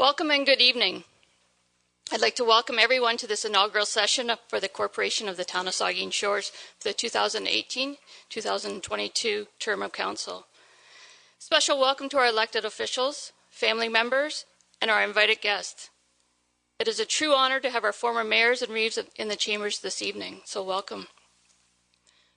Welcome and good evening. I'd like to welcome everyone to this inaugural session for the Corporation of the Town of Saugeen Shores for the 2018-2022 term of council. Special welcome to our elected officials, family members, and our invited guests. It is a true honor to have our former mayors and reeves in the chambers this evening, so welcome.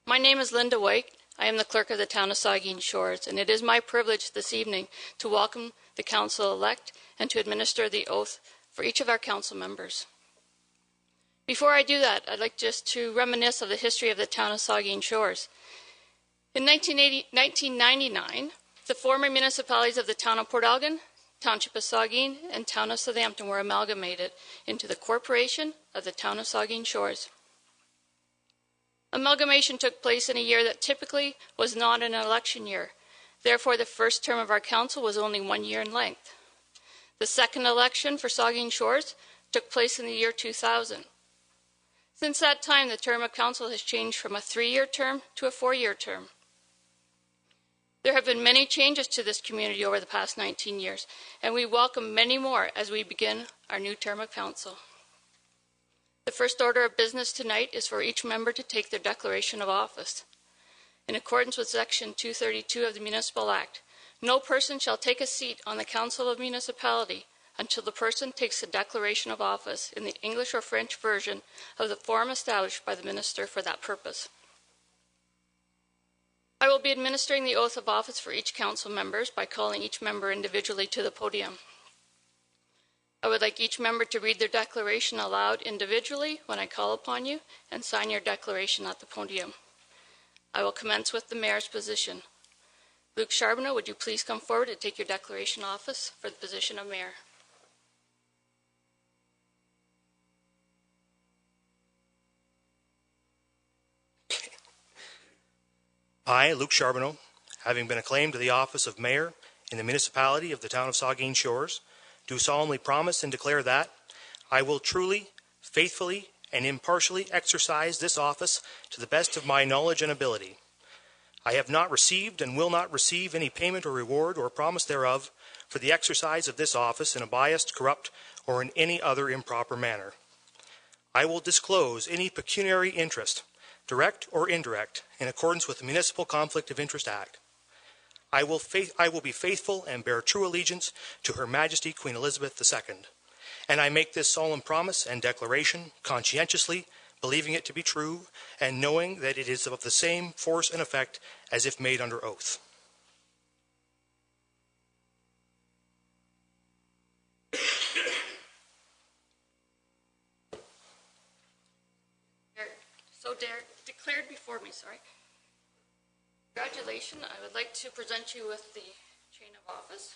My name is Linda White. I am the clerk of the Town of Saugeen Shores, and it is my privilege this evening to welcome the council-elect and to administer the oath for each of our council members. Before I do that, I'd like just to reminisce of the history of the Town of Saugeen Shores. In 1999, the former municipalities of the Town of Port Elgin, Township of Saugeen, and Town of Southampton were amalgamated into the Corporation of the Town of Saugeen Shores. Amalgamation took place in a year that typically was not an election year. Therefore, the first term of our council was only 1 year in length. The second election for Saugeen Shores took place in the year 2000. Since that time, the term of council has changed from a 3-year term to a 4-year term. There have been many changes to this community over the past 19 years, and we welcome many more as we begin our new term of council. The first order of business tonight is for each member to take their declaration of office. In accordance with Section 232 of the Municipal Act, no person shall take a seat on the Council of Municipality until the person takes the declaration of office in the English or French version of the form established by the minister for that purpose. I will be administering the oath of office for each council member by calling each member individually to the podium. I would like each member to read their declaration aloud individually when I call upon you and sign your declaration at the podium. I will commence with the mayor's position. Luke Charbonneau, would you please come forward and take your declaration of office for the position of mayor? I, Luke Charbonneau, having been acclaimed to the office of mayor in the municipality of the Town of Saugeen Shores, do solemnly promise and declare that I will truly, faithfully, and impartially exercise this office to the best of my knowledge and ability. I have not received and will not receive any payment or reward or promise thereof for the exercise of this office in a biased, corrupt, or in any other improper manner. I will disclose any pecuniary interest, direct or indirect, in accordance with the Municipal Conflict of Interest Act. I will be faithful and bear true allegiance to Her Majesty Queen Elizabeth II, and I make this solemn promise and declaration conscientiously, believing it to be true, and knowing that it is of the same force and effect as if made under oath. Declared before me, sorry. Congratulations. I would like to present you with the chain of office.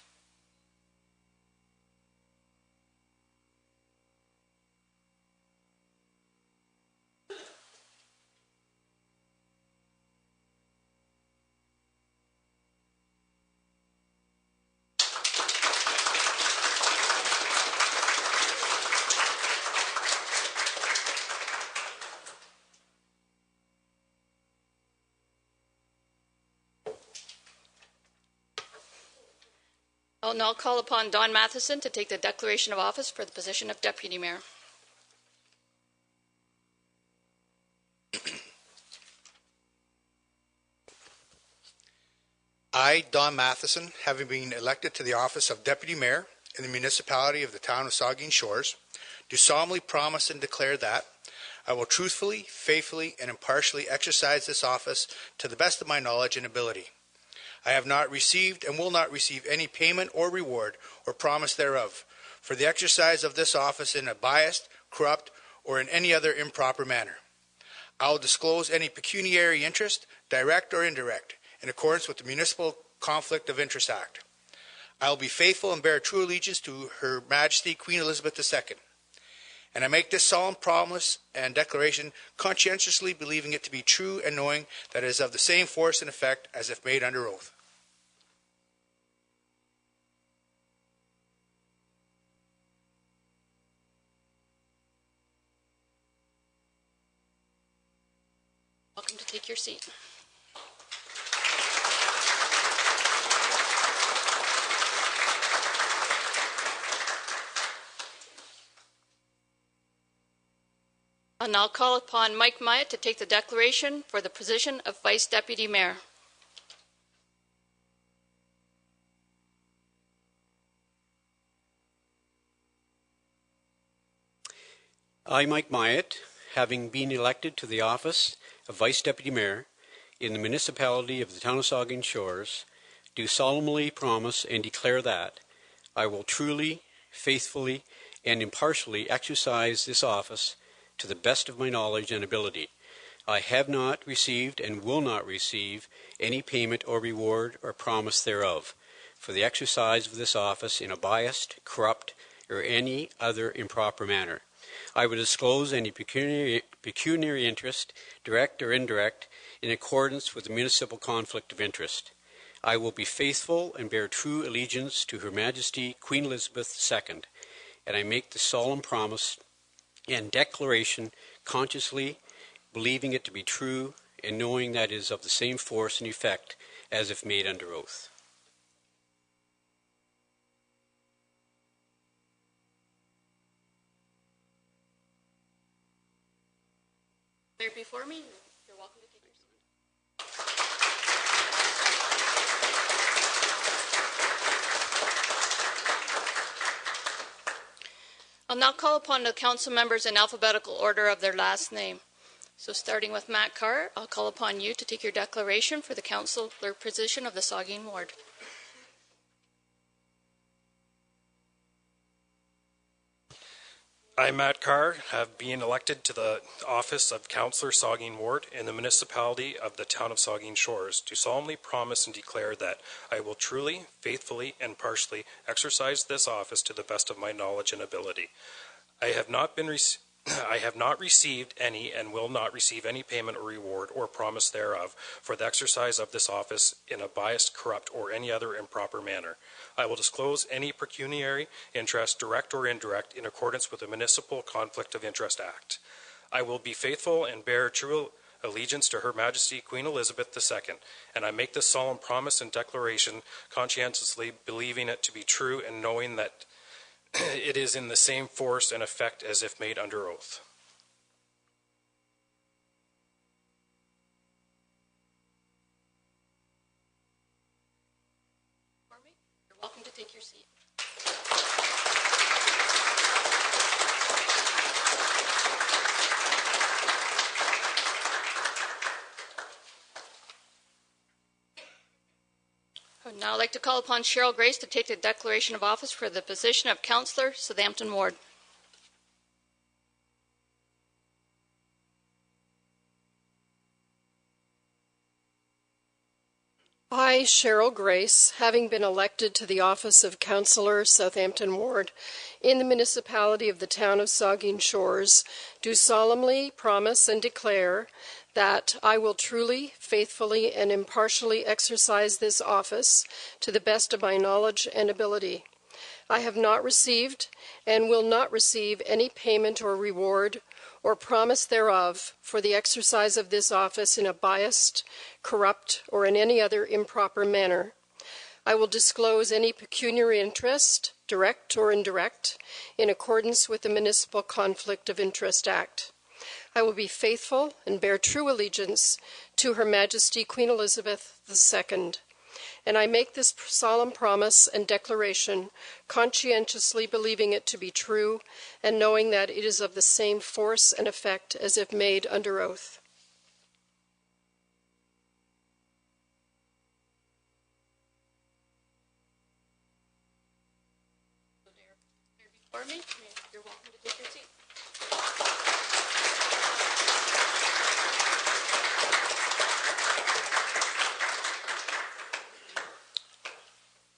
I'll now call upon Don Matheson to take the declaration of office for the position of Deputy Mayor. I, Don Matheson, having been elected to the office of Deputy Mayor in the municipality of the Town of Saugeen Shores, do solemnly promise and declare that I will truthfully, faithfully, and impartially exercise this office to the best of my knowledge and ability. I have not received and will not receive any payment or reward or promise thereof for the exercise of this office in a biased, corrupt, or in any other improper manner. I will disclose any pecuniary interest, direct or indirect, in accordance with the Municipal Conflict of Interest Act. I will be faithful and bear true allegiance to Her Majesty Queen Elizabeth II. And I make this solemn promise and declaration conscientiously believing it to be true and knowing that it is of the same force and effect as if made under oath. Welcome to take your seat. I'll now call upon Mike Myatt to take the declaration for the position of Vice Deputy Mayor. I, Mike Myatt, having been elected to the office of Vice Deputy Mayor in the municipality of the town of Saugeen Shores, do solemnly promise and declare that I will truly, faithfully, and impartially exercise this office to the best of my knowledge and ability. I have not received and will not receive any payment or reward or promise thereof for the exercise of this office in a biased, corrupt, or any other improper manner. I will disclose any pecuniary interest, direct or indirect, in accordance with the municipal conflict of interest. I will be faithful and bear true allegiance to Her Majesty Queen Elizabeth II, and I make the solemn promise and declaration consciously, believing it to be true and knowing that it is of the same force and effect as if made under oath. There before me, you're welcome to take your seat. I'll now call upon the council members in alphabetical order of their last name. So starting with Matt Carr, I'll call upon you to take your declaration for the councillor position of the Saugeen Ward. I, Matt Carr, have been elected to the office of Councillor Saugeen Ward in the municipality of the town of Saugeen Shores, do solemnly promise and declare that I will truly, faithfully, and partially exercise this office to the best of my knowledge and ability. I have not received any and will not receive any payment or reward or promise thereof for the exercise of this office in a biased, corrupt, or any other improper manner. I will disclose any pecuniary interest, direct or indirect, in accordance with the Municipal Conflict of Interest Act. I will be faithful and bear true allegiance to Her Majesty Queen Elizabeth II, and I make this solemn promise and declaration conscientiously, believing it to be true and knowing that it is in the same force and effect as if made under oath. You're welcome to take your seat. I would now like to call upon Cheryl Grace to take the declaration of office for the position of Councillor, Southampton Ward. I, Cheryl Grace, having been elected to the office of Councillor, Southampton Ward, in the municipality of the town of Saugeen Shores, do solemnly promise and declare that I will truly, faithfully, and impartially exercise this office to the best of my knowledge and ability. I have not received and will not receive any payment or reward or promise thereof for the exercise of this office in a biased, corrupt, or in any other improper manner. I will disclose any pecuniary interest, direct or indirect, in accordance with the Municipal Conflict of Interest Act. I will be faithful and bear true allegiance to Her Majesty Queen Elizabeth II. And I make this solemn promise and declaration conscientiously believing it to be true and knowing that it is of the same force and effect as if made under oath. Before me, you're welcome to take your seat.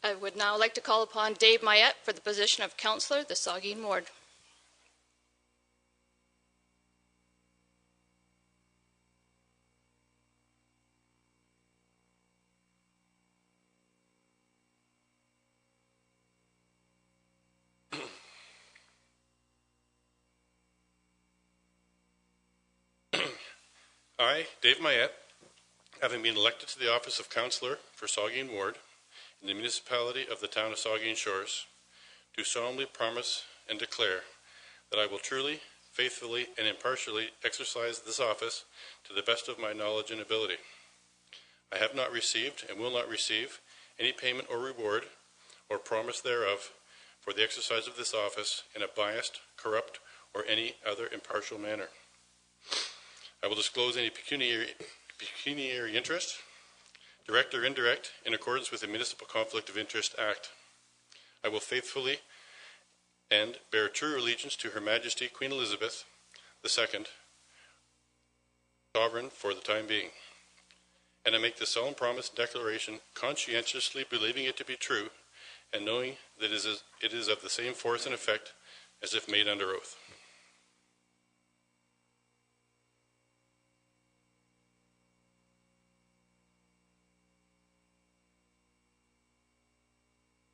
I would now like to call upon Dave Myatt for the position of Councillor, the Saugeen Ward. I, Dave Myatt, having been elected to the office of Councillor for Saugeen Ward in the municipality of the town of Saugeen Shores, do solemnly promise and declare that I will truly, faithfully, and impartially exercise this office to the best of my knowledge and ability. I have not received and will not receive any payment or reward or promise thereof for the exercise of this office in a biased, corrupt, or any other impartial manner. I will disclose any pecuniary interest, direct or indirect, in accordance with the Municipal Conflict of Interest Act. I will faithfully and bear true allegiance to Her Majesty Queen Elizabeth II, sovereign for the time being. And I make this solemn promise and declaration conscientiously believing it to be true and knowing that it is of the same force and effect as if made under oath.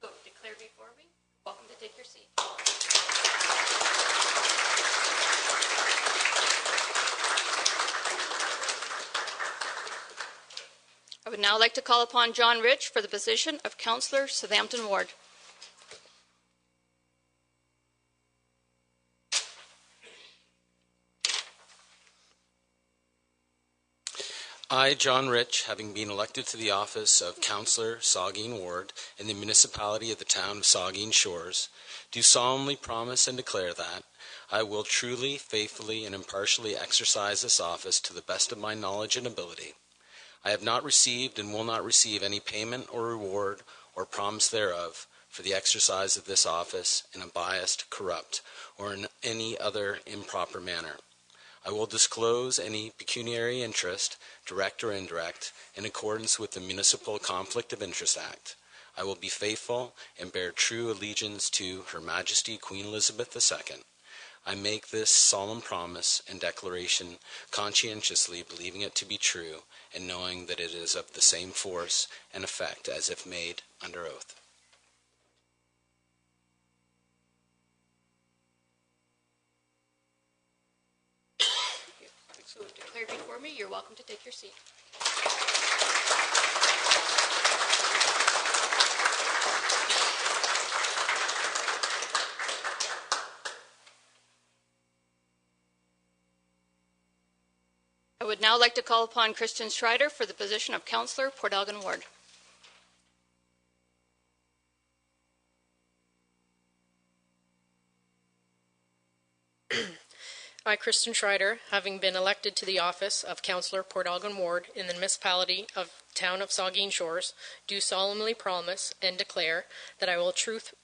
So declare before me. Welcome to take your seat. I would now like to call upon John Rich for the position of Councillor Southampton Ward. I, John Rich, having been elected to the office of Councillor Saugeen Ward in the municipality of the town of Saugeen Shores, do solemnly promise and declare that I will truly, faithfully, and impartially exercise this office to the best of my knowledge and ability. I have not received and will not receive any payment or reward or promise thereof for the exercise of this office in a biased, corrupt, or in any other improper manner. I will disclose any pecuniary interest, direct or indirect, in accordance with the Municipal Conflict of Interest Act. I will be faithful and bear true allegiance to Her Majesty Queen Elizabeth II. I make this solemn promise and declaration conscientiously believing it to be true and knowing that it is of the same force and effect as if made under oath. So declared before me, you're welcome to take your seat. I would now like to call upon Christian Schreider for the position of Councillor Port Elgin Ward. I, Kristen Schreider, having been elected to the office of Councillor Port Elgin Ward in the municipality of Town of Saugeen Shores, do solemnly promise and declare that I will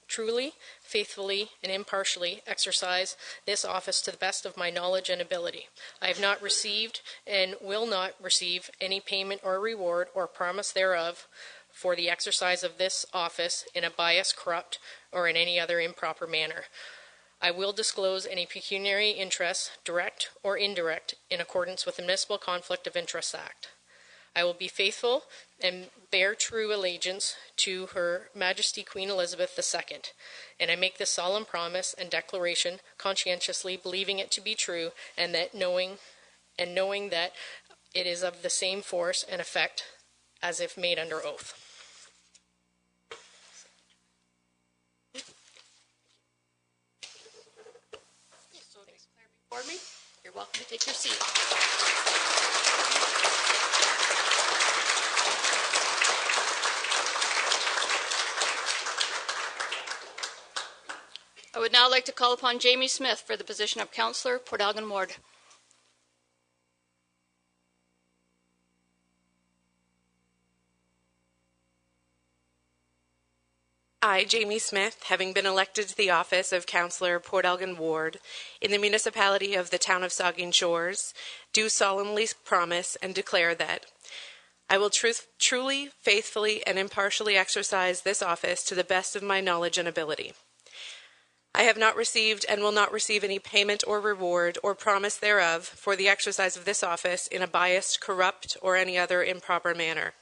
truly, faithfully, and impartially exercise this office to the best of my knowledge and ability. I have not received and will not receive any payment or reward or promise thereof for the exercise of this office in a biased, corrupt, or in any other improper manner. I will disclose any pecuniary interest, direct or indirect, in accordance with the Municipal Conflict of Interest Act. I will be faithful and bear true allegiance to Her Majesty Queen Elizabeth II, and I make this solemn promise and declaration conscientiously believing it to be true and that knowing that it is of the same force and effect as if made under oath. For me, you're welcome to take your seat. I would now like to call upon Jamie Smith for the position of Councillor Port Elgin Ward. I, Jamie Smith, having been elected to the office of Councillor Port Elgin Ward in the municipality of the Town of Saugeen Shores, do solemnly promise and declare that I will truly, faithfully, and impartially exercise this office to the best of my knowledge and ability. I have not received and will not receive any payment or reward or promise thereof for the exercise of this office in a biased, corrupt, or any other improper manner.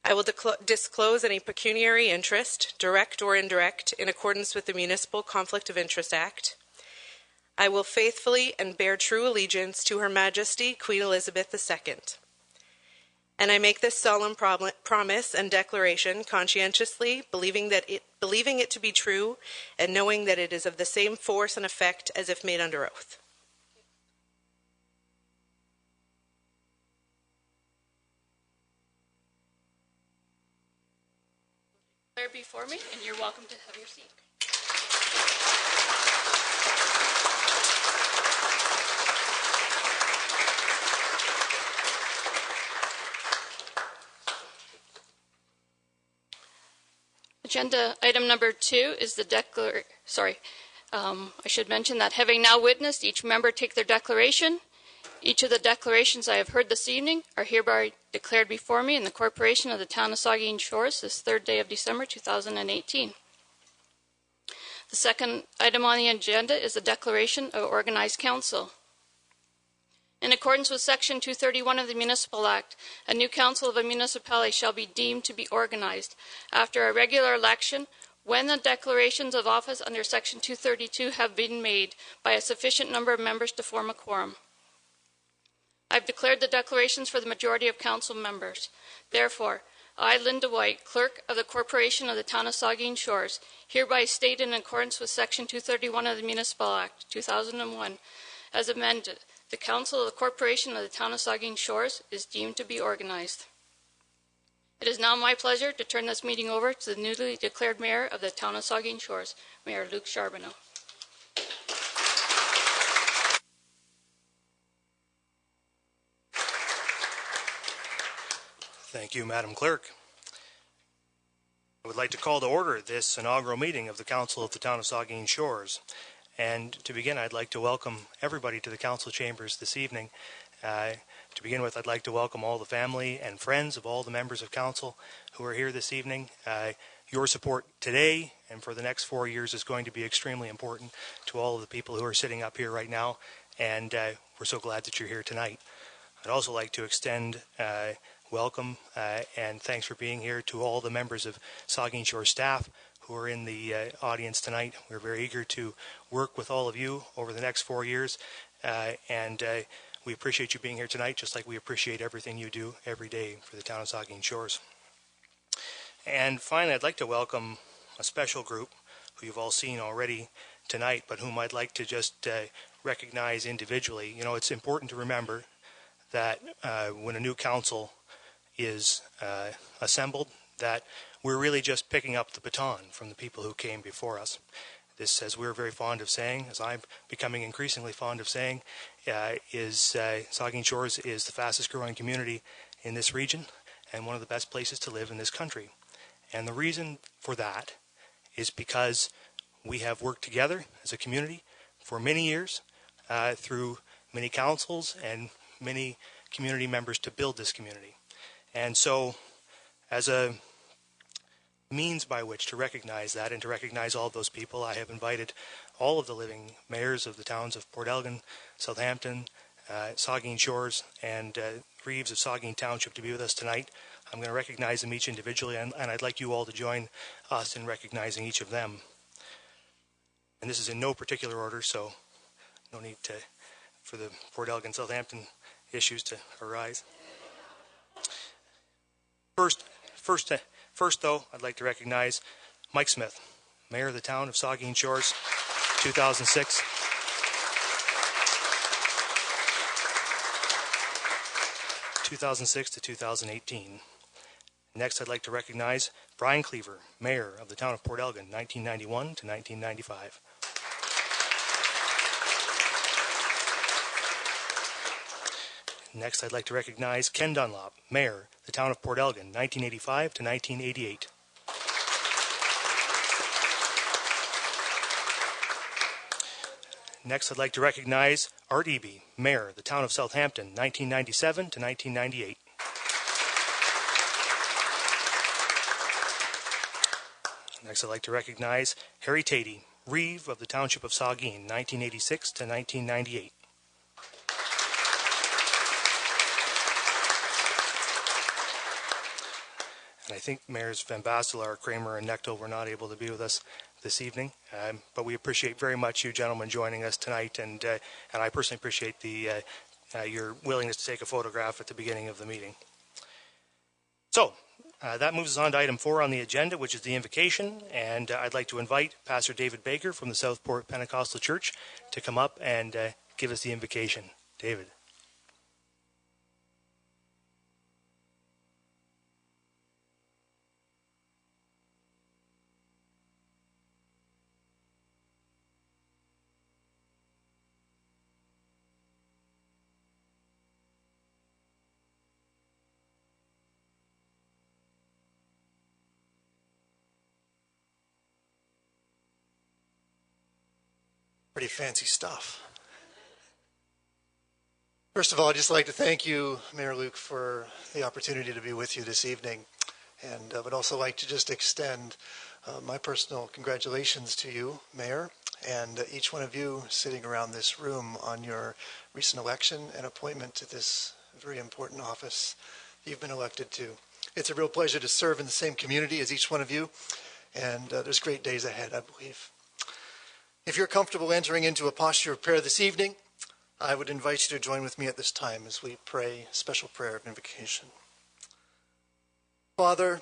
I will disclose any pecuniary interest, direct or indirect, in accordance with the Municipal Conflict of Interest Act. I will faithfully and bear true allegiance to Her Majesty Queen Elizabeth II. And I make this solemn promise and declaration conscientiously, believing it to be true, and knowing that it is of the same force and effect as if made under oath. There before me, and you're welcome to have your seat. Agenda item number 2 is the I should mention that having now witnessed each member take their declaration, each of the declarations I have heard this evening are hereby declared before me in the corporation of the town of Saugeen Shores this 3rd day of December 2018. The second item on the agenda is the declaration of organized council. In accordance with Section 231 of the Municipal Act, a new council of a municipality shall be deemed to be organized after a regular election when the declarations of office under Section 232 have been made by a sufficient number of members to form a quorum. I've declared the declarations for the majority of council members. Therefore, I, Linda White, Clerk of the Corporation of the Town of Saugeen Shores, hereby state in accordance with Section 231 of the Municipal Act, 2001, as amended, the Council of the Corporation of the Town of Saugeen Shores is deemed to be organized. It is now my pleasure to turn this meeting over to the newly declared Mayor of the Town of Saugeen Shores, Mayor Luke Charbonneau. Thank you, Madam Clerk. I would like to call to order this inaugural meeting of the Council of the Town of Saugeen Shores. And to begin, I'd like to welcome everybody to the council chambers this evening. To begin with, I'd like to welcome all the family and friends of all the members of council who are here this evening. Your support today and for the next 4 years is going to be extremely important to all of the people who are sitting up here right now, and we're so glad that you're here tonight. I'd also like to extend welcome and thanks for being here to all the members of Saugeen Shore staff who are in the audience tonight. We're very eager to work with all of you over the next 4 years, and we appreciate you being here tonight, just like we appreciate everything you do every day for the town of Saugeen Shores. And finally, I'd like to welcome a special group who you've all seen already tonight, but whom I'd like to just recognize individually. You know, it's important to remember that when a new council is assembled, that we're really just picking up the baton from the people who came before us. This, as we're very fond of saying, as I'm becoming increasingly fond of saying, is Saugeen Shores is the fastest growing community in this region and one of the best places to live in this country. And the reason for that is because we have worked together as a community for many years through many councils and many community members to build this community. And so, as a means by which to recognize that and to recognize all of those people, I have invited all of the living mayors of the towns of Port Elgin, Southampton, Saugeen Shores, and Reeves of Saugeen Township to be with us tonight. I'm going to recognize them each individually, and I'd like you all to join us in recognizing each of them. And this is in no particular order, so no need for the Port Elgin, Southampton issues to arise. First, though, I'd like to recognize Mike Smith, Mayor of the town of Saugeen Shores, 2006. to 2018. Next, I'd like to recognize Brian Cleaver, Mayor of the town of Port Elgin, 1991 to 1995. Next, I'd like to recognize Ken Dunlop, Mayor, the town of Port Elgin, 1985 to 1988. Next, I'd like to recognize Art Eby, Mayor, the town of Southampton, 1997 to 1998. Next, I'd like to recognize Harry Tatey, Reeve of the Township of Saugeen, 1986 to 1998. And I think Mayors Van Bastelar, Kramer, and Nechtel were not able to be with us this evening, but we appreciate very much you gentlemen joining us tonight, and I personally appreciate your willingness to take a photograph at the beginning of the meeting. So, that moves us on to item 4 on the agenda, which is the invocation. And I'd like to invite Pastor David Baker from the Southport Pentecostal Church to come up and give us the invocation. David. Pretty fancy stuff. First of all, I'd just like to thank you, Mayor Luke, for the opportunity to be with you this evening. And I would also like to just extend my personal congratulations to you, Mayor, and each one of you sitting around this room on your recent election and appointment to this very important office you've been elected to. It's a real pleasure to serve in the same community as each one of you, and there's great days ahead, I believe. If you're comfortable entering into a posture of prayer this evening, I would invite you to join with me at this time as we pray a special prayer of invocation. Father,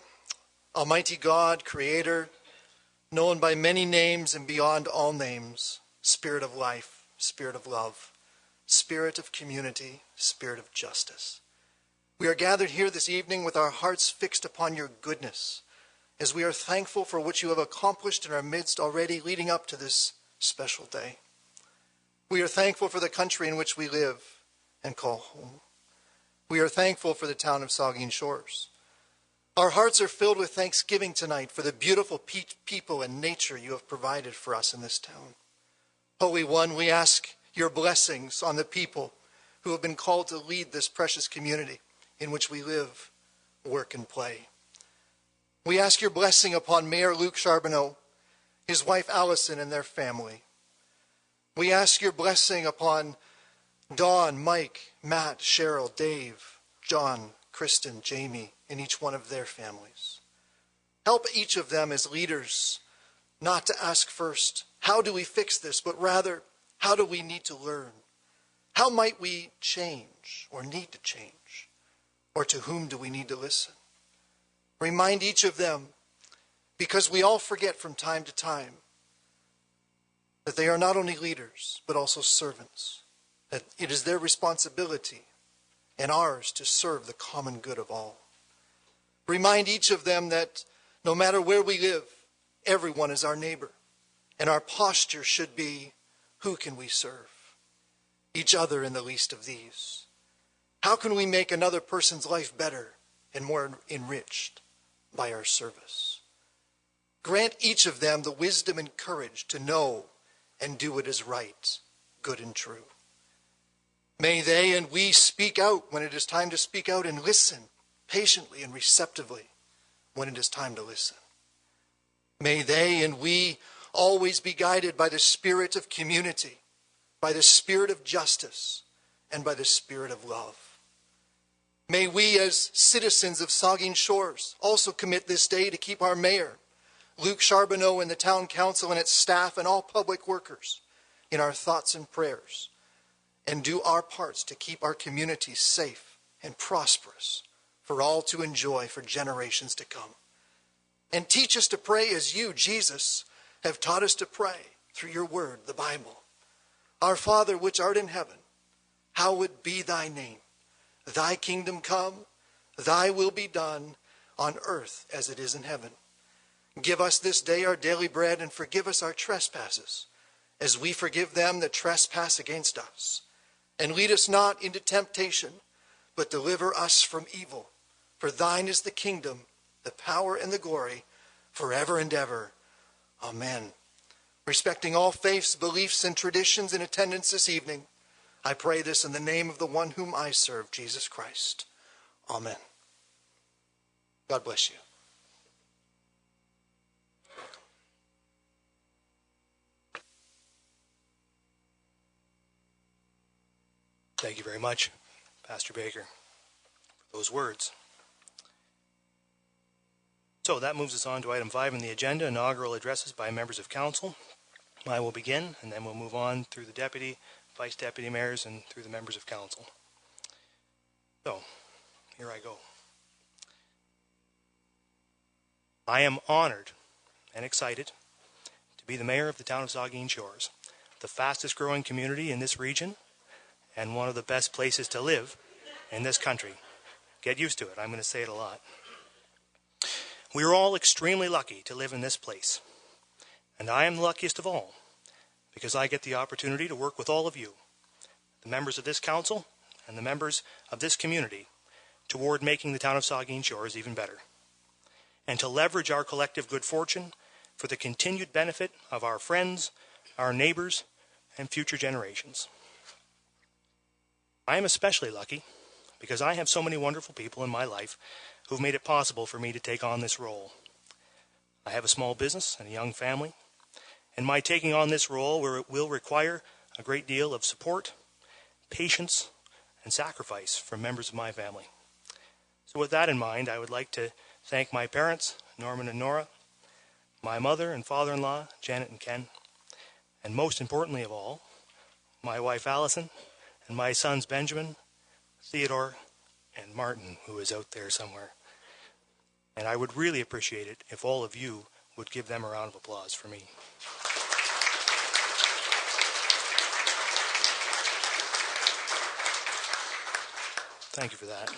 Almighty God, Creator, known by many names and beyond all names, Spirit of life, Spirit of love, Spirit of community, Spirit of justice. We are gathered here this evening with our hearts fixed upon your goodness, as we are thankful for what you have accomplished in our midst already leading up to this special day. We are thankful for the country in which we live and call home. We are thankful for the town of Saugeen Shores. Our hearts are filled with thanksgiving tonight for the beautiful people and nature you have provided for us in this town. Holy One, we ask your blessings on the people who have been called to lead this precious community in which we live, work, and play. We ask your blessing upon Mayor Luke Charbonneau, his wife Allison, and their family. We ask your blessing upon Dawn, Mike, Matt, Cheryl, Dave, John, Kristen, Jamie, and each one of their families. Help each of them as leaders not to ask first, how do we fix this, but rather, how do we need to learn? How might we change or need to change? Or to whom do we need to listen? Remind each of them, because we all forget from time to time, that they are not only leaders, but also servants, that it is their responsibility and ours to serve the common good of all. Remind each of them that no matter where we live, everyone is our neighbor, and our posture should be, who can we serve? Each other in the least of these. How can we make another person's life better and more enriched by our service? Grant each of them the wisdom and courage to know and do what is right, good and true. May they and we speak out when it is time to speak out, and listen patiently and receptively when it is time to listen. May they and we always be guided by the spirit of community, by the spirit of justice, and by the spirit of love. May we as citizens of Saugeen Shores also commit this day to keep our mayor, Luke Charbonneau, and the town council and its staff and all public workers in our thoughts and prayers, and do our parts to keep our community safe and prosperous for all to enjoy for generations to come. And teach us to pray as you, Jesus, have taught us to pray through your word, the Bible. Our Father, which art in heaven, hallowed be thy name. Thy kingdom come, thy will be done on earth as it is in heaven. Give us this day our daily bread, and forgive us our trespasses, as we forgive them that trespass against us. And lead us not into temptation, but deliver us from evil. For thine is the kingdom, the power, and the glory, forever and ever. Amen. Respecting all faiths, beliefs, and traditions in attendance this evening, I pray this in the name of the one whom I serve, Jesus Christ. Amen. God bless you. Thank you very much, Pastor Baker, for those words. So that moves us on to item 5 on the agenda, inaugural addresses by members of council. I will begin, and then we'll move on through the deputy, vice deputy mayors, and through the members of council. So, here I go. I am honored and excited to be the mayor of the town of Saugeen Shores, the fastest growing community in this region and one of the best places to live in this country. Get used to it. I'm going to say it a lot. We are all extremely lucky to live in this place. And I am the luckiest of all because I get the opportunity to work with all of you, the members of this council and the members of this community, toward making the town of Saugeen Shores even better, and to leverage our collective good fortune for the continued benefit of our friends, our neighbors, and future generations. I am especially lucky because I have so many wonderful people in my life who've made it possible for me to take on this role. I have a small business and a young family, and my taking on this role will require a great deal of support, patience, and sacrifice from members of my family. So with that in mind, I would like to thank my parents, Norman and Nora, my mother and father-in-law, Janet and Ken, and most importantly of all, my wife Allison, and my sons Benjamin, Theodore, and Martin, who is out there somewhere. And I would really appreciate it if all of you would give them a round of applause for me. Thank you for that.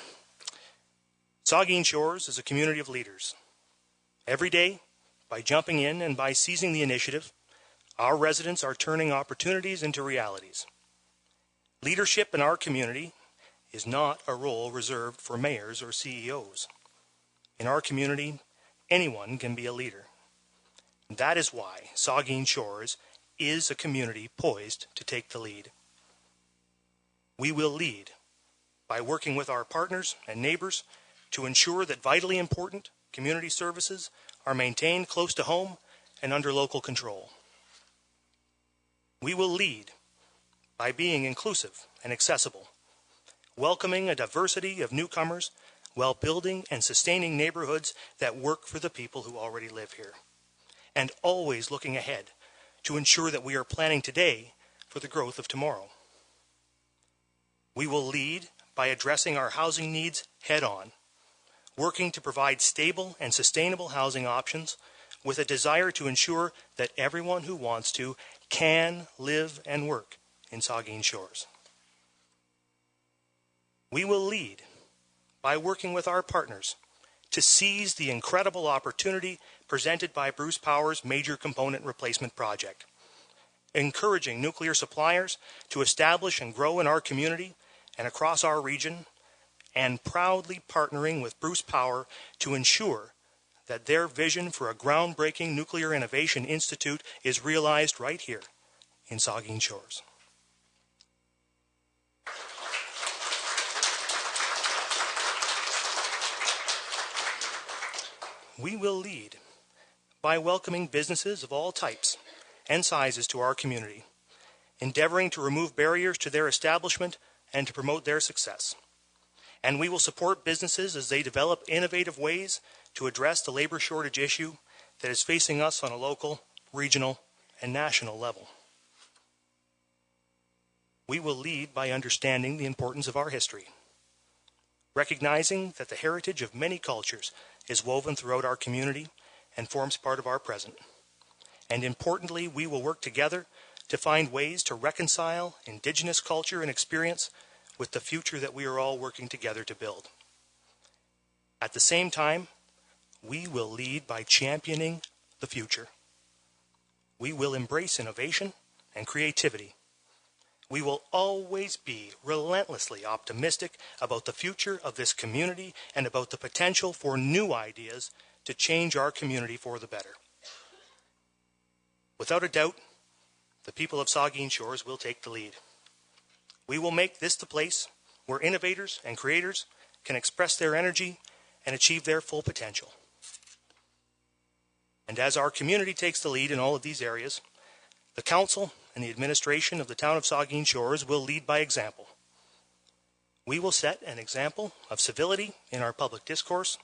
Saugeen Shores is a community of leaders. Every day, by jumping in and by seizing the initiative, our residents are turning opportunities into realities. Leadership in our community is not a role reserved for mayors or CEOs. In our community, anyone can be a leader. That is why Saugeen Shores is a community poised to take the lead. We will lead by working with our partners and neighbors to ensure that vitally important community services are maintained close to home and under local control. We will lead by being inclusive and accessible, welcoming a diversity of newcomers while building and sustaining neighborhoods that work for the people who already live here, and always looking ahead to ensure that we are planning today for the growth of tomorrow. We will lead by addressing our housing needs head-on, working to provide stable and sustainable housing options with a desire to ensure that everyone who wants to can live and work in Saugeen Shores. We will lead by working with our partners to seize the incredible opportunity presented by Bruce Power's major component replacement project, encouraging nuclear suppliers to establish and grow in our community and across our region, and proudly partnering with Bruce Power to ensure that their vision for a groundbreaking nuclear innovation institute is realized right here in Saugeen Shores. We will lead by welcoming businesses of all types and sizes to our community, endeavoring to remove barriers to their establishment and to promote their success. And we will support businesses as they develop innovative ways to address the labor shortage issue that is facing us on a local, regional, and national level. We will lead by understanding the importance of our history, recognizing that the heritage of many cultures is woven throughout our community and forms part of our present. And importantly, we will work together to find ways to reconcile Indigenous culture and experience with the future that we are all working together to build. At the same time, we will lead by championing the future. We will embrace innovation and creativity. We will always be relentlessly optimistic about the future of this community and about the potential for new ideas to change our community for the better. Without a doubt, the people of Saugeen Shores will take the lead. We will make this the place where innovators and creators can express their energy and achieve their full potential. And as our community takes the lead in all of these areas, the council and the administration of the town of Saugeen Shores will lead by example. We will set an example of civility in our public discourse,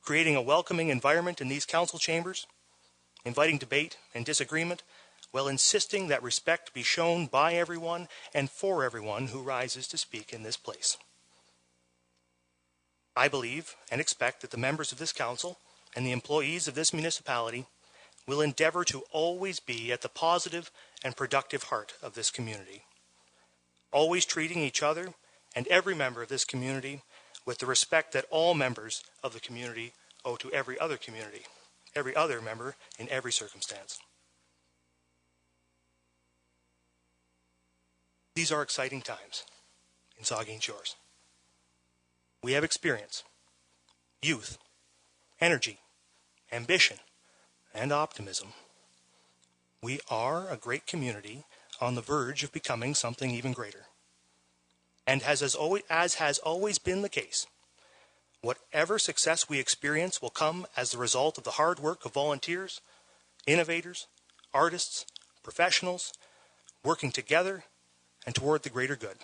creating a welcoming environment in these council chambers, inviting debate and disagreement, while insisting that respect be shown by everyone and for everyone who rises to speak in this place. I believe and expect that the members of this council and the employees of this municipality will endeavor to always be at the positive and productive heart of this community, always treating each other and every member of this community with the respect that all members of the community owe to every other member in every circumstance. These are exciting times in Saugeen Shores. We have experience, youth, energy, ambition, and optimism. We are a great community on the verge of becoming something even greater. And as has always been the case, whatever success we experience will come as the result of the hard work of volunteers, innovators, artists, professionals, working together and toward the greater good.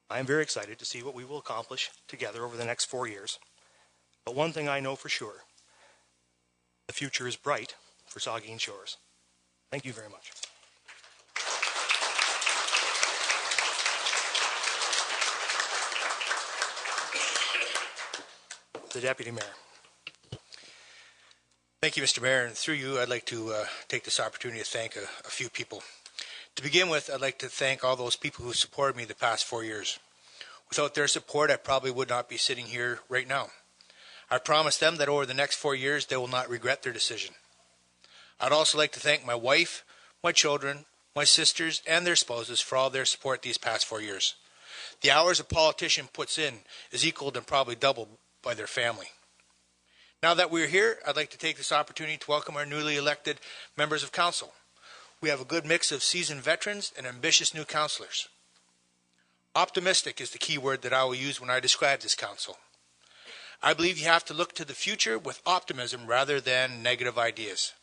I am very excited to see what we will accomplish together over the next 4 years. But one thing I know for sure, the future is bright for Saugeen Shores. Thank you very much. The Deputy Mayor. Thank you, Mr. Mayor, and through you, I'd like to take this opportunity to thank a few people. To begin with, I'd like to thank all those people who supported me the past 4 years. Without their support, I probably would not be sitting here right now. I promise them that over the next 4 years, they will not regret their decision. I'd also like to thank my wife, my children, my sisters, and their spouses for all their support these past 4 years. The hours a politician puts in is equaled and probably doubled by their family. Now that we're here, I'd like to take this opportunity to welcome our newly elected members of council. We have a good mix of seasoned veterans and ambitious new councillors. Optimistic is the key word that I will use when I describe this council. I believe you have to look to the future with optimism rather than negative ideas.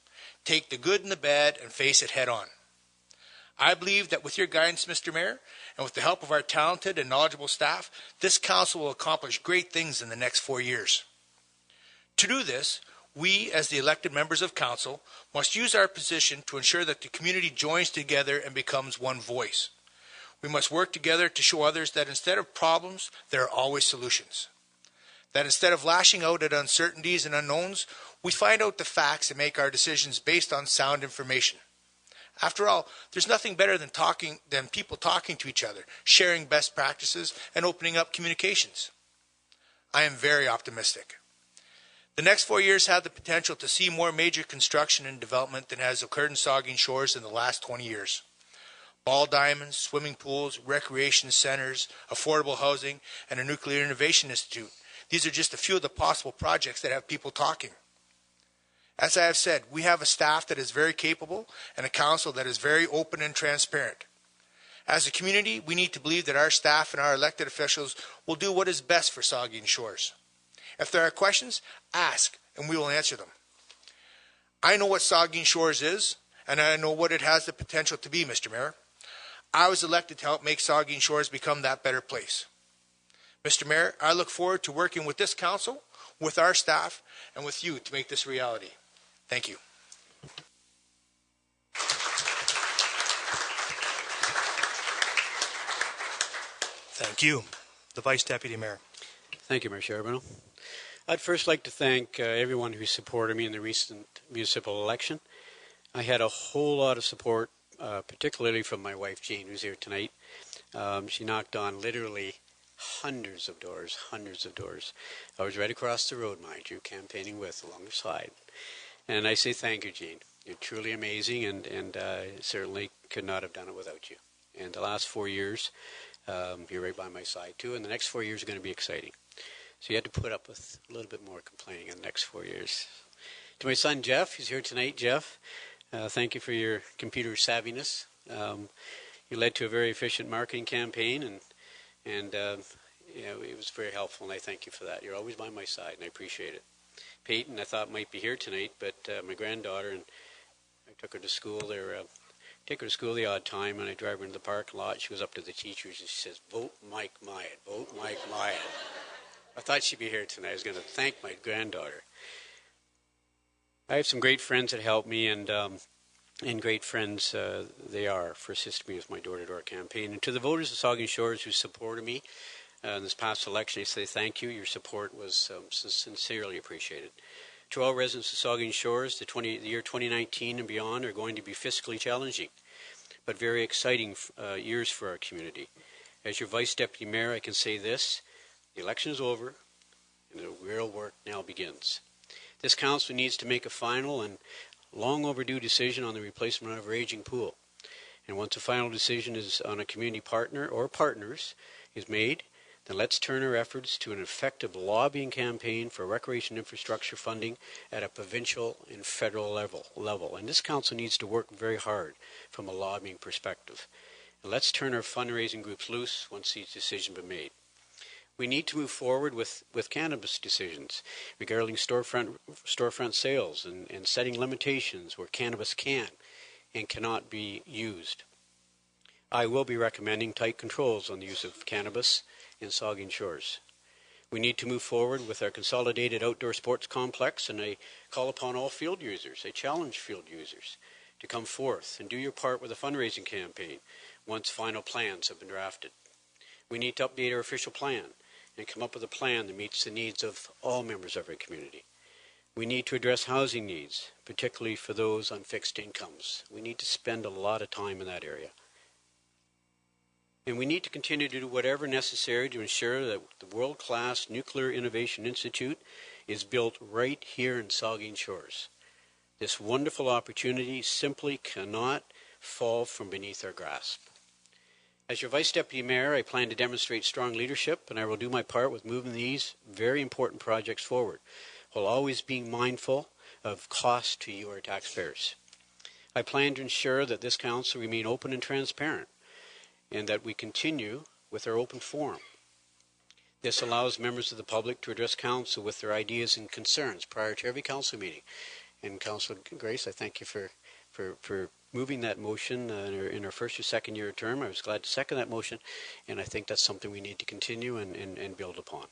Take the good and the bad and face it head on. I believe that with your guidance, Mr. Mayor, and with the help of our talented and knowledgeable staff, this council will accomplish great things in the next 4 years. To do this, we, as the elected members of council, must use our position to ensure that the community joins together and becomes one voice. We must work together to show others that instead of problems, there are always solutions. That instead of lashing out at uncertainties and unknowns, we find out the facts and make our decisions based on sound information. After all, there's nothing better than people talking to each other, sharing best practices, and opening up communications. I am very optimistic. The next 4 years have the potential to see more major construction and development than has occurred in Saugeen Shores in the last 20 years. Ball diamonds, swimming pools, recreation centers, affordable housing, and a nuclear innovation institute. These are just a few of the possible projects that have people talking. As I have said, we have a staff that is very capable and a council that is very open and transparent. As a community, we need to believe that our staff and our elected officials will do what is best for Saugeen Shores. If there are questions, ask and we will answer them. I know what Saugeen Shores is, and I know what it has the potential to be, Mr. Mayor. I was elected to help make Saugeen Shores become that better place. Mr. Mayor, I look forward to working with this council, with our staff, and with you to make this reality. Thank you. Thank you. The Vice Deputy Mayor. Thank you, Mayor Charbonneau. I'd first like to thank everyone who supported me in the recent municipal election. I had a whole lot of support, particularly from my wife, Jane, who's here tonight. She knocked on literally hundreds of doors. I was right across the road, mind you, campaigning with along the side. And I say thank you, Jane. You're truly amazing, and I certainly could not have done it without you. And the last 4 years, you're right by my side, too, and the next 4 years are going to be exciting. So you had to put up with a little bit more complaining in the next 4 years. To my son, Jeff, who's here tonight, Jeff, thank you for your computer savviness. You led to a very efficient marketing campaign, and it was very helpful, and I thank you for that. You're always by my side, and I appreciate it. Peyton, I thought might be here tonight, but my granddaughter, and I took her to school there. Take her to school the odd time, and I drive her into the parking lot. She goes up to the teachers, and she says, "Vote Mike Myatt, vote Mike Myatt." I thought she'd be here tonight. I was going to thank my granddaughter. I have some great friends that help me, and great friends they are for assisting me with my door-to-door campaign. And to the voters of Saugeen Shores who supported me, in this past election. I say thank you. Your support was sincerely appreciated. To all residents of Saugeen Shores, the year 2019 and beyond are going to be fiscally challenging, but very exciting years for our community. As your Vice Deputy Mayor, I can say this: the election is over, and the real work now begins. This council needs to make a final and long overdue decision on the replacement of our aging pool. And once a final decision is on a community partner or partners is made, then let's turn our efforts to an effective lobbying campaign for recreation infrastructure funding at a provincial and federal level. And this council needs to work very hard from a lobbying perspective. And let's turn our fundraising groups loose once these decisions have been made. We need to move forward with cannabis decisions regarding storefront sales and setting limitations where cannabis can and cannot be used. I will be recommending tight controls on the use of cannabis in Saugeen Shores. We need to move forward with our consolidated outdoor sports complex, and I call upon all field users, I challenge field users to come forth and do your part with a fundraising campaign once final plans have been drafted. We need to update our official plan and come up with a plan that meets the needs of all members of our community. We need to address housing needs, particularly for those on fixed incomes. We need to spend a lot of time in that area. And we need to continue to do whatever necessary to ensure that the world-class Nuclear Innovation Institute is built right here in Saugeen Shores. This wonderful opportunity simply cannot fall from beneath our grasp. As your Vice Deputy Mayor, I plan to demonstrate strong leadership, and I will do my part with moving these very important projects forward, while always being mindful of cost to you, our taxpayers. I plan to ensure that this council remain open and transparent, and that we continue with our open forum. This allows members of the public to address council with their ideas and concerns prior to every council meeting. And Councillor Grace, I thank you for moving that motion in our first or second year of term. I was glad to second that motion, and I think that's something we need to continue and build upon.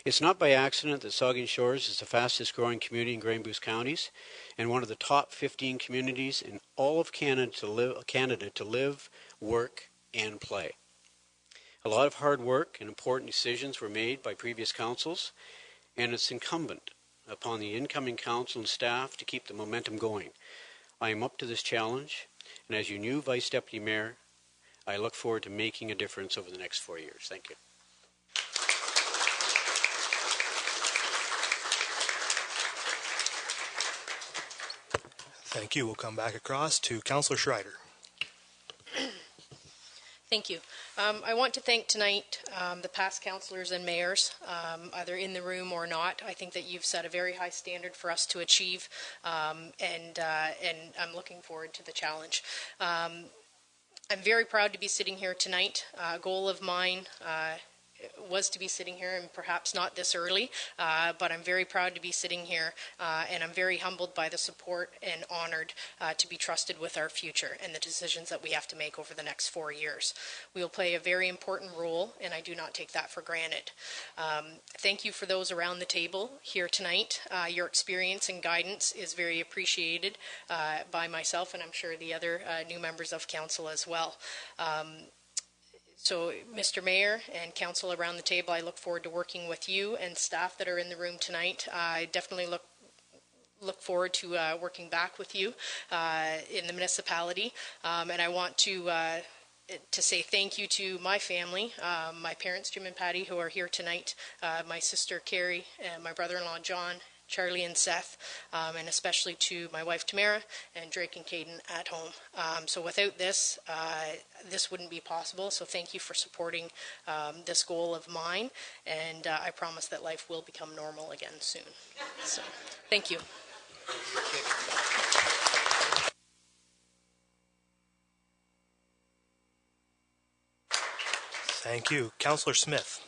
It's not by accident that Saugeen Shores is the fastest growing community in Grey and Bruce counties and one of the top 15 communities in all of Canada to live, work, and play. A lot of hard work and important decisions were made by previous councils, and it's incumbent upon the incoming council and staff to keep the momentum going. I am up to this challenge, and as your new Vice Deputy Mayor, I look forward to making a difference over the next 4 years. Thank you. Thank you. We'll come back across to Councillor Schreider. Thank you. I want to thank tonight the past councillors and mayors, either in the room or not. I think that you've set a very high standard for us to achieve, and I'm looking forward to the challenge. I'm very proud to be sitting here tonight. A goal of mine was to be sitting here, and perhaps not this early, but I'm very proud to be sitting here, and I'm very humbled by the support and honored to be trusted with our future and the decisions that we have to make over the next 4 years. We will play a very important role, and I do not take that for granted. Thank you for those around the table here tonight. Your experience and guidance is very appreciated by myself, and I'm sure the other new members of council as well. So, Mr. Mayor and council around the table, I look forward to working with you and staff that are in the room tonight. I definitely look forward to working back with you in the municipality, and I want to say thank you to my family, my parents, Jim and Patty, who are here tonight, my sister Carrie, and my brother-in-law John, Charlie and Seth, and especially to my wife Tamara and Drake and Caden at home. So without this, this wouldn't be possible. So thank you for supporting this goal of mine, and I promise that life will become normal again soon. So thank you. Thank you. Councillor Smith.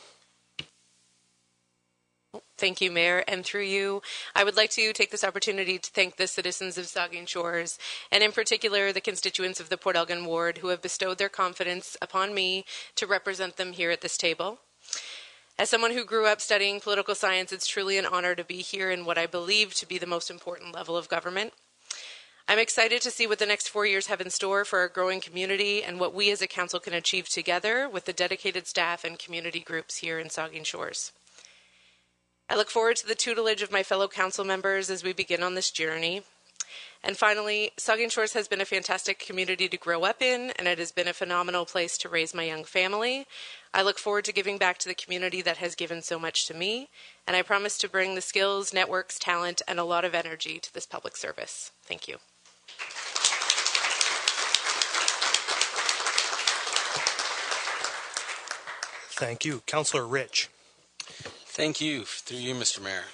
Thank you, Mayor. And through you, I would like to take this opportunity to thank the citizens of Saugeen Shores, and in particular the constituents of the Port Elgin ward who have bestowed their confidence upon me to represent them here at this table. As someone who grew up studying political science, it's truly an honor to be here in what I believe to be the most important level of government. I'm excited to see what the next 4 years have in store for our growing community and what we as a council can achieve together with the dedicated staff and community groups here in Saugeen Shores. I look forward to the tutelage of my fellow council members as we begin on this journey. And finally, Saugeen Shores has been a fantastic community to grow up in, and it has been a phenomenal place to raise my young family. I look forward to giving back to the community that has given so much to me, and I promise to bring the skills, networks, talent, and a lot of energy to this public service. Thank you. Thank you. Councillor Rich. Thank you. Through you, Mr. Mayor.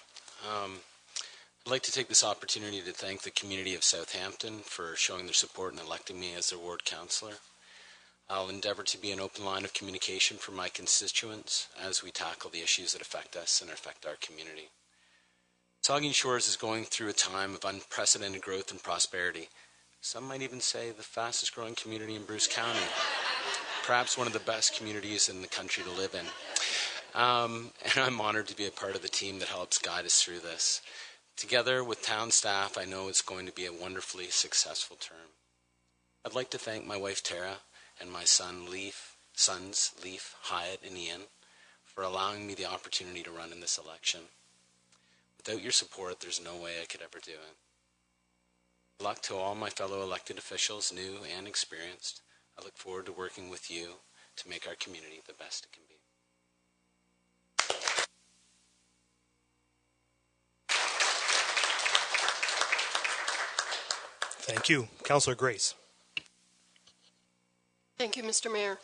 I'd like to take this opportunity to thank the community of Southampton for showing their support and electing me as their ward councillor. I'll endeavour to be an open line of communication for my constituents as we tackle the issues that affect us and affect our community. Saugeen Shores is going through a time of unprecedented growth and prosperity. Some might even say the fastest growing community in Bruce County. Perhaps one of the best communities in the country to live in. And I'm honored to be a part of the team that helps guide us through this. Together with town staff, I know it's going to be a wonderfully successful term. I'd like to thank my wife Tara and my sons Leaf, Hyatt, and Ian for allowing me the opportunity to run in this election. Without your support, there's no way I could ever do it. Good luck to all my fellow elected officials, new and experienced. I look forward to working with you to make our community the best it can be. Thank you. Councillor Grace. Thank you, Mr. Mayor.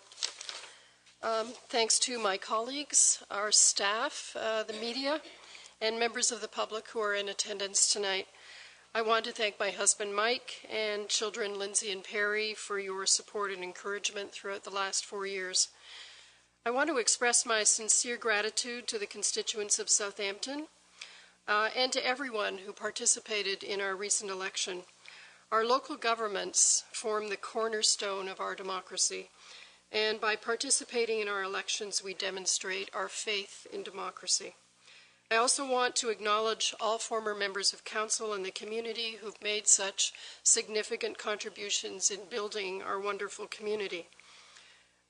Thanks to my colleagues, our staff, the media, and members of the public who are in attendance tonight. I want to thank my husband Mike and children Lindsay and Perry for your support and encouragement throughout the last 4 years. I want to express my sincere gratitude to the constituents of Southampton and to everyone who participated in our recent election. Our local governments form the cornerstone of our democracy, and by participating in our elections, we demonstrate our faith in democracy. I also want to acknowledge all former members of council and the community who've made such significant contributions in building our wonderful community.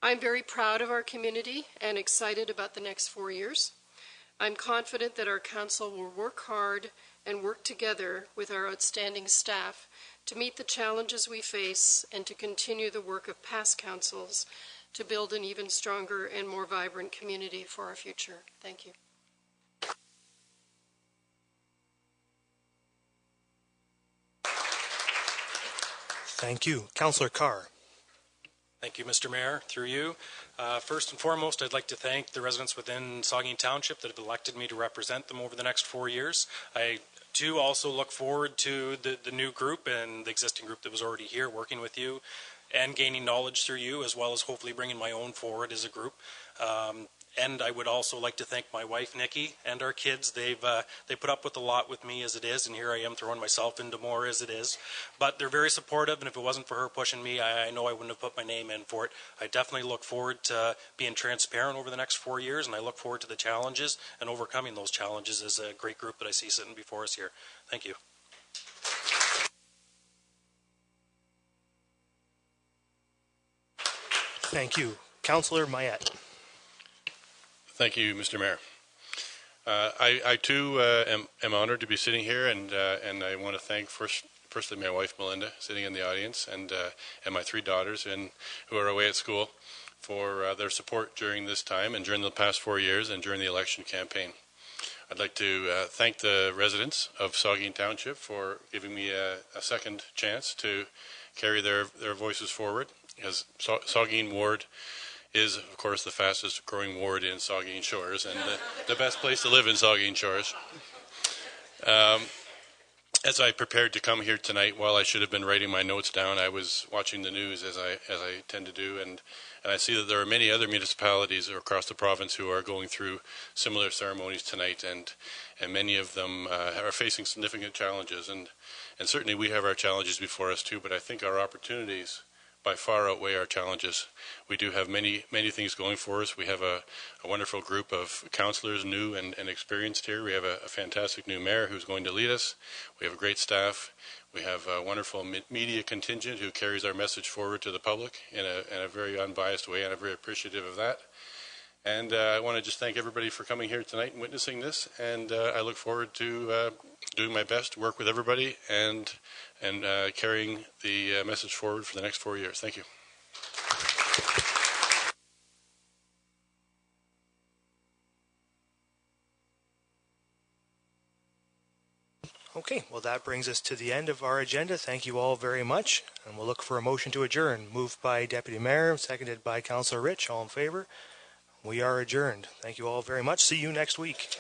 I'm very proud of our community and excited about the next 4 years. I'm confident that our council will work hard and work together with our outstanding staff to meet the challenges we face and to continue the work of past councils to build an even stronger and more vibrant community for our future. Thank you. Thank you. Councillor Carr. Thank you, Mr. Mayor. Through you. First and foremost, I'd like to thank the residents within Saugeen Township that have elected me to represent them over the next 4 years. I do also look forward to the new group and the existing group that was already here working with you and gaining knowledge through you, as well as hopefully bringing my own forward as a group. And I would also like to thank my wife, Nikki, and our kids. They put up with a lot with me as it is, and here I am throwing myself into more as it is. But they're very supportive, and if it wasn't for her pushing me, I know I wouldn't have put my name in for it. I definitely look forward to being transparent over the next 4 years, and I look forward to the challenges and overcoming those challenges as a great group that I see sitting before us here. Thank you. Thank you. Councillor Mayette. Thank you, Mr. Mayor. I too am honored to be sitting here, and I want to thank firstly my wife Melinda, sitting in the audience, and my 3 daughters who are away at school for their support during this time and during the past 4 years and during the election campaign. I'd like to thank the residents of Saugeen Township for giving me a second chance to carry their voices forward, as Saugeen Ward is, of course, the fastest growing ward in Saugeen Shores and the best place to live in Saugeen Shores. As I prepared to come here tonight, while I should have been writing my notes down, I was watching the news as I tend to do, and I see that there are many other municipalities across the province who are going through similar ceremonies tonight, and many of them are facing significant challenges, and certainly we have our challenges before us too, but I think our opportunities by far outweigh our challenges. We do have many things going for us. We have a wonderful group of councillors, new and experienced here. We have a fantastic new mayor who's going to lead us. We have a great staff. We have a wonderful media contingent who carries our message forward to the public in a very unbiased way, and I'm very appreciative of that. And I want to just thank everybody for coming here tonight and witnessing this, and I look forward to doing my best to work with everybody and carrying the message forward for the next 4 years. Thank you. Okay, well, that brings us to the end of our agenda. Thank you all very much, and we'll look for a motion to adjourn. Moved by Deputy Mayor, seconded by Councillor Rich. All in favor? We are adjourned. Thank you all very much. See you next week.